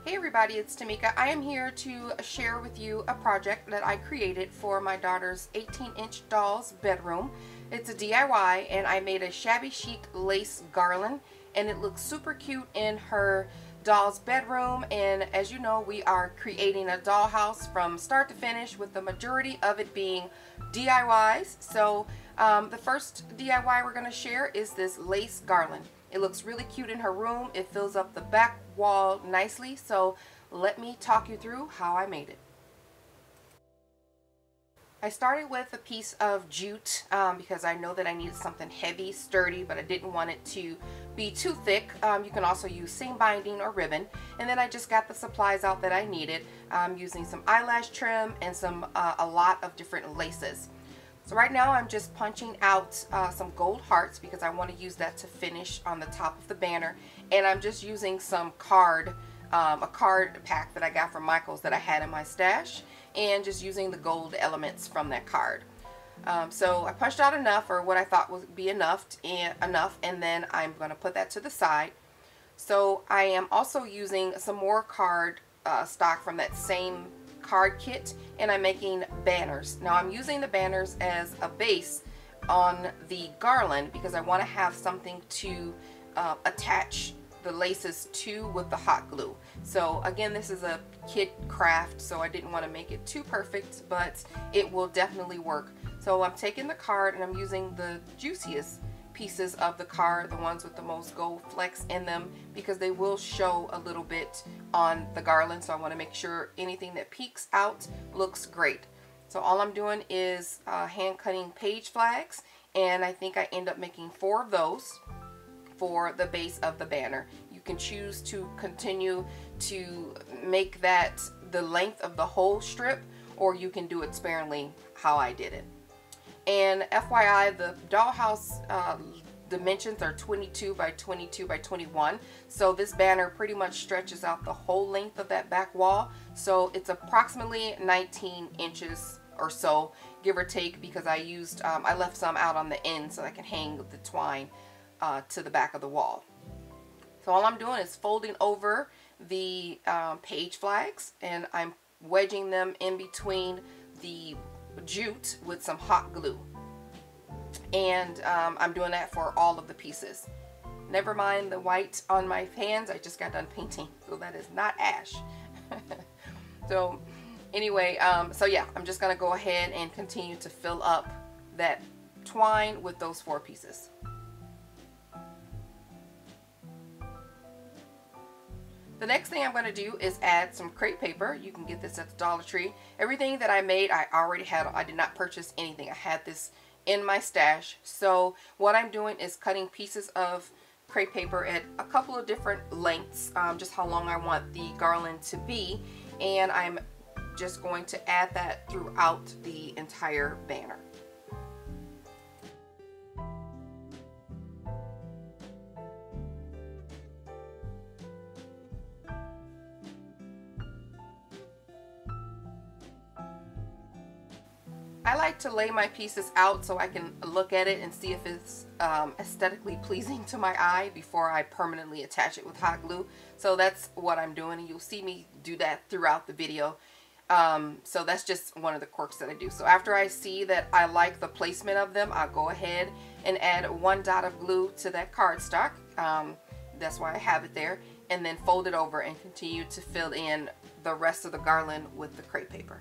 Hey everybody, it's Tmika. I am here to share with you a project that I created for my daughter's 18-inch doll's bedroom. It's a DIY and I made a shabby chic lace garland and it looks super cute in her doll's bedroom. And as you know, we are creating a dollhouse from start to finish with the majority of it being DIYs. So the first DIY we're going to share is this lace garland. It looks really cute in her room. It fills up the back wall nicely. So let me talk you through how I made it. I started with a piece of jute because I know that I needed something heavy, sturdy, but I didn't want it to be too thick. You can also use seam binding or ribbon. And then I just got the supplies out that I needed, using some eyelash trim and a lot of different laces. So right now I'm just punching out some gold hearts because I want to use that to finish on the top of the banner. And I'm just using some a card pack that I got from Michael's that I had in my stash, and just using the gold elements from that card. So I punched out enough, or what I thought would be enough, and then I'm going to put that to the side. So I am also using some more card stock from that same card kit, and I'm making banners. Now I'm using the banners as a base on the garland because I want to have something to attach the laces to with the hot glue. So again, this is a kit craft, so I didn't want to make it too perfect, but it will definitely work. So I'm taking the card and I'm using the juiciest pieces of the card, the ones with the most gold flecks in them, because they will show a little bit on the garland. So I want to make sure anything that peeks out looks great. So all I'm doing is hand cutting page flags, and I think I end up making 4 of those for the base of the banner. You can choose to continue to make that the length of the whole strip, or you can do it sparingly how I did it. And FYI, the dollhouse dimensions are 22 by 22 by 21. So this banner pretty much stretches out the whole length of that back wall. So it's approximately 19 inches or so, give or take, because I used, I left some out on the end so I can hang the twine to the back of the wall. So all I'm doing is folding over the page flags, and I'm wedging them in between the jute with some hot glue. And I'm doing that for all of the pieces. Never mind the white on my hands, I just got done painting, so that is not ash. So anyway, so yeah, I'm just gonna go ahead and continue to fill up that twine with those 4 pieces. The next thing I'm going to do is add some crepe paper. You can get this at the Dollar Tree. Everything that I made, I already had. I did not purchase anything. I had this in my stash. So what I'm doing is cutting pieces of crepe paper at a couple of different lengths, just how long I want the garland to be. And I'm just going to add that throughout the entire banner. I like to lay my pieces out so I can look at it and see if it's aesthetically pleasing to my eye before I permanently attach it with hot glue. So that's what I'm doing, and you'll see me do that throughout the video. So that's just one of the quirks that I do. So after I see that I like the placement of them, I'll go ahead and add 1 dot of glue to that cardstock. That's why I have it there, and then fold it over and continue to fill in the rest of the garland with the crepe paper.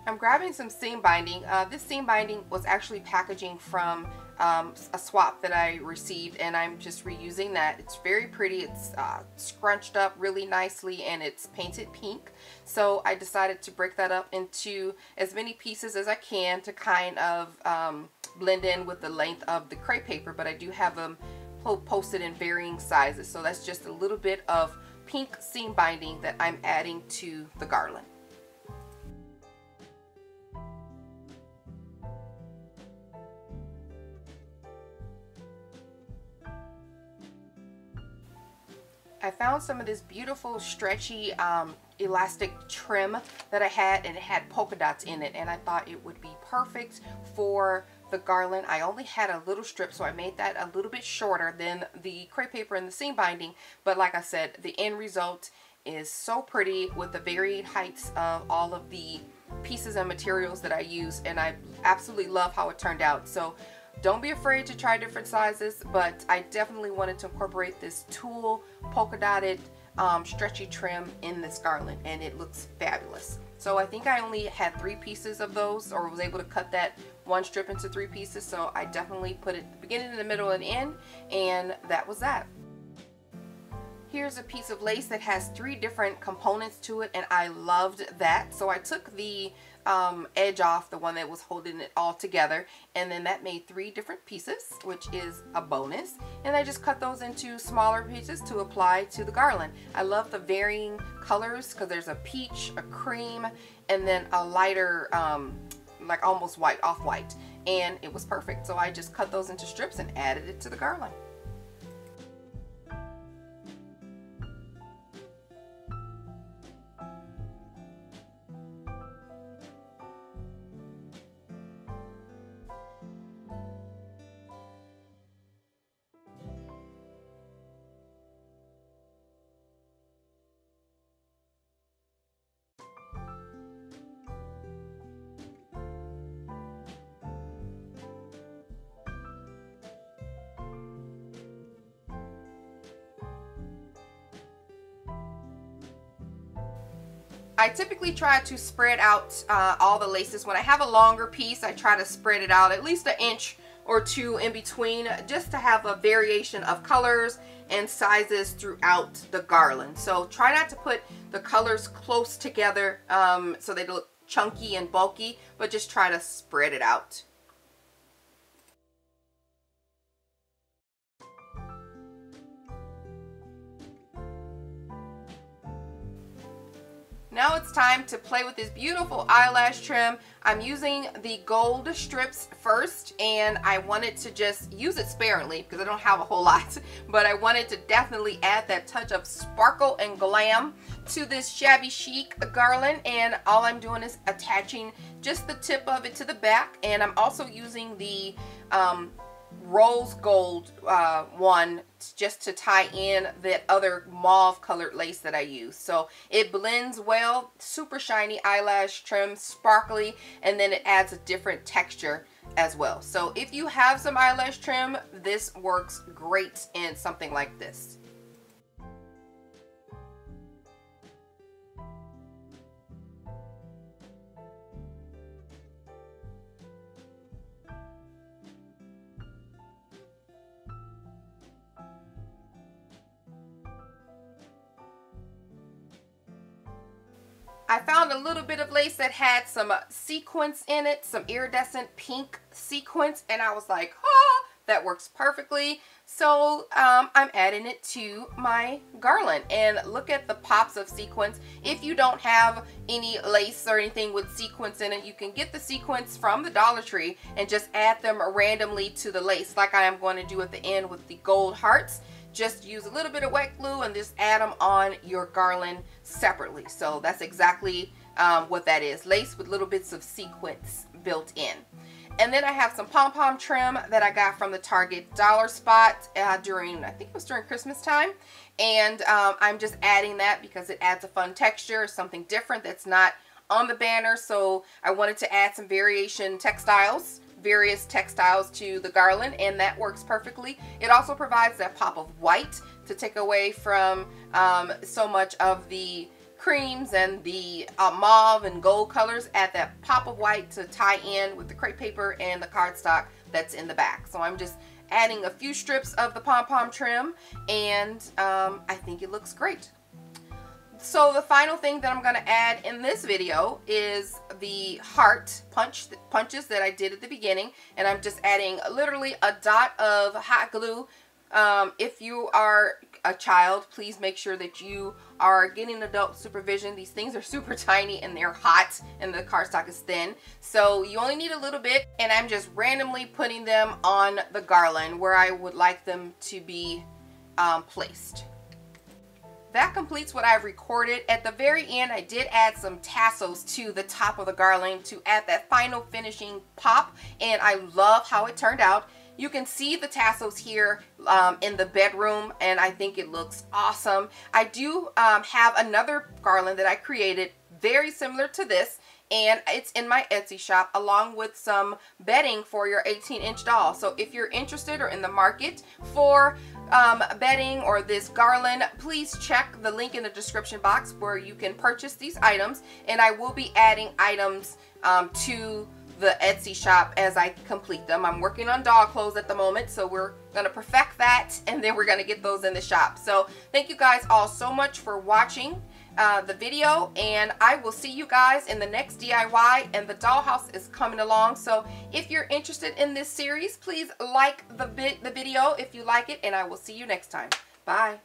I'm grabbing some seam binding. This seam binding was actually packaging from a swap that I received, and I'm just reusing that. It's very pretty. It's scrunched up really nicely, and it's painted pink. So I decided to break that up into as many pieces as I can to kind of blend in with the length of the crepe paper, but I do have them posted in varying sizes. So that's just a little bit of pink seam binding that I'm adding to the garland. I found some of this beautiful stretchy elastic trim that I had, and it had polka dots in it, and I thought it would be perfect for the garland. I only had a little strip, so I made that a little bit shorter than the crepe paper and the seam binding, but like I said, the end result is so pretty with the varied heights of all of the pieces and materials that I use, and I absolutely love how it turned out. So don't be afraid to try different sizes, but I definitely wanted to incorporate this tulle polka dotted stretchy trim in this garland, and it looks fabulous. So I think I only had 3 pieces of those, or was able to cut that one strip into 3 pieces. So I definitely put it at the beginning, in the middle, and end, and that was that. Here's a piece of lace that has 3 different components to it, and I loved that. So I took the edge off, the one that was holding it all together, and then that made 3 different pieces, which is a bonus. And I just cut those into smaller pieces to apply to the garland. I love the varying colors because there's a peach, a cream, and then a lighter like almost white, off-white, and it was perfect. So I just cut those into strips and added it to the garland. I typically try to spread out all the laces. When I have a longer piece, I try to spread it out at least 1 inch or 2 in between, just to have a variation of colors and sizes throughout the garland. So try not to put the colors close together so they look chunky and bulky, but just try to spread it out. Now it's time to play with this beautiful eyelash trim. I'm using the gold strips first, and I wanted to just use it sparingly because I don't have a whole lot, but I wanted to definitely add that touch of sparkle and glam to this Shabby Chic garland, and all I'm doing is attaching just the tip of it to the back, and I'm also using the rose gold one just to tie in that other mauve colored lace that I use. So it blends well, super shiny eyelash trim, sparkly, and then it adds a different texture as well. So if you have some eyelash trim, this works great in something like this. I found a little bit of lace that had some sequins in it, some iridescent pink sequins, and I was like, oh, that works perfectly. So I'm adding it to my garland, and look at the pops of sequins. If you don't have any lace or anything with sequins in it, you can get the sequins from the Dollar Tree and just add them randomly to the lace, like I am going to do at the end with the gold hearts. Just use a little bit of wet glue and just add them on your garland separately. So that's exactly what that is. Lace with little bits of sequins built in. And then I have some pom-pom trim that I got from the Target dollar spot during, I think it was during Christmas time. And I'm just adding that because it adds a fun texture, something different that's not on the banner. So I wanted to add some various textiles to the garland, and that works perfectly. It also provides that pop of white to take away from so much of the creams and the mauve and gold colors. Add that pop of white to tie in with the crepe paper and the cardstock that's in the back. So I'm just adding a few strips of the pom-pom trim, and I think it looks great. So the final thing that I'm going to add in this video is the heart punches that I did at the beginning, and I'm just adding literally a dot of hot glue. If you are a child, please make sure that you are getting adult supervision. These things are super tiny and they're hot, and the cardstock is thin, so you only need a little bit, and I'm just randomly putting them on the garland where I would like them to be placed. That completes what I've recorded. At the very end, I did add some tassels to the top of the garland to add that final finishing pop, and I love how it turned out. You can see the tassels here in the bedroom, and I think it looks awesome. I do have another garland that I created very similar to this, and it's in my Etsy shop along with some bedding for your 18-inch doll. So if you're interested or in the market for bedding or this garland, please check the link in the description box where you can purchase these items, and I will be adding items to the Etsy shop as I complete them. I'm working on doll clothes at the moment, so we're gonna perfect that, and then we're gonna get those in the shop. So thank you guys all so much for watching the video, and I will see you guys in the next DIY. And the dollhouse is coming along, so if you're interested in this series, please like the video if you like it, and I will see you next time. Bye.